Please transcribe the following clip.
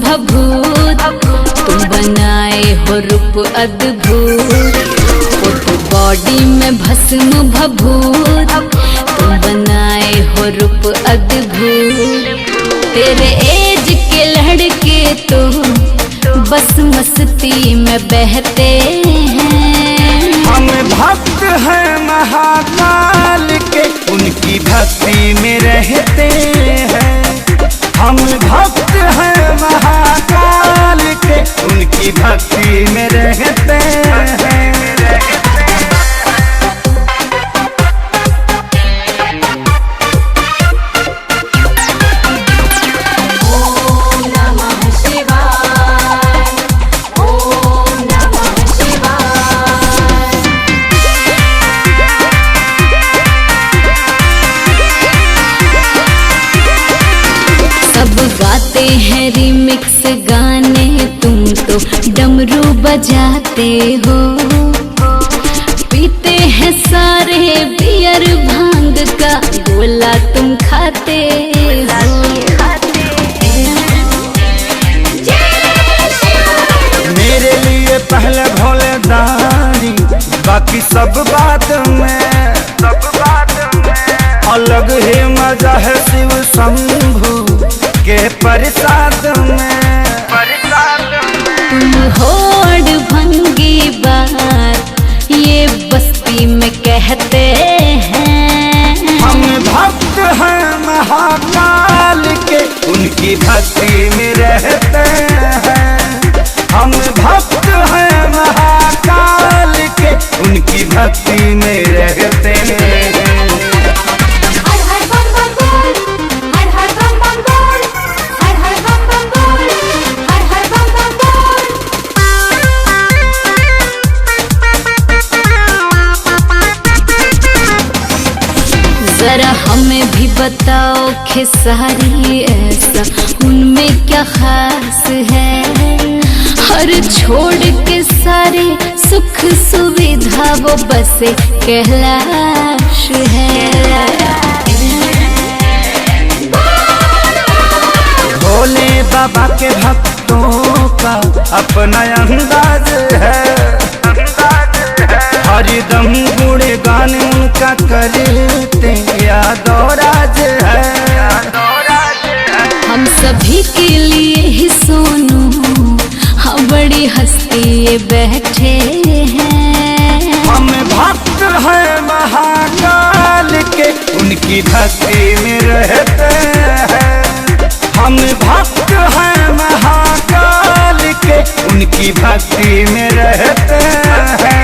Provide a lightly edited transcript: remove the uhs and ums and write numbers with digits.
भभूत, तुम बनाए हो रूप अद्भुत। वो तो बॉडी में भस्म भभूत, तुम बनाए हो रूप अद्भुत। तेरे एज के लड़के तो बस मस्ती में बहते हैं। हम भक्त हैं महाकाल के, उनकी भक्ति में रहते हैं। हम भक्त हैं महाकाल के, उनकी भक्ति में रहते हैं। गाते हैं रिमिक्स गाने, तुम तो डमरू बजाते हो। पीते हैं सारे बियर भांग का गोला तुम खाते हो। मेरे लिए पहले भोले दानी, बाकी सब बात में अलग ही मजा है शिव शंभू के प्रसाद में। तुम होड़ भंगी बात ये बस्ती में कहते हैं। हम भक्त हैं महाकाल के, उनकी भक्ति में रहते हैं। हम भक्त हैं महाकाल के, उनकी भक्ति में रहते हैं। जरा हमें भी बताओ खेसारी, ऐसा उनमें क्या खास है? हर छोड़ के सारे सुख सुविधा वो बसे कैलाश है। भोले बाबा के भक्तों का अपना अंदाज है। हरिदम गुणगान उनका करते यादवराज है। हम सभी के लिए ही सोनू, हाँ बड़ी हस्ती ये बैठे हैं। हम भक्त हैं महाकाल के, उनकी भक्ति में रहते हैं। हम भक्त हैं महाकाल के, उनकी भक्ति में रहते हैं।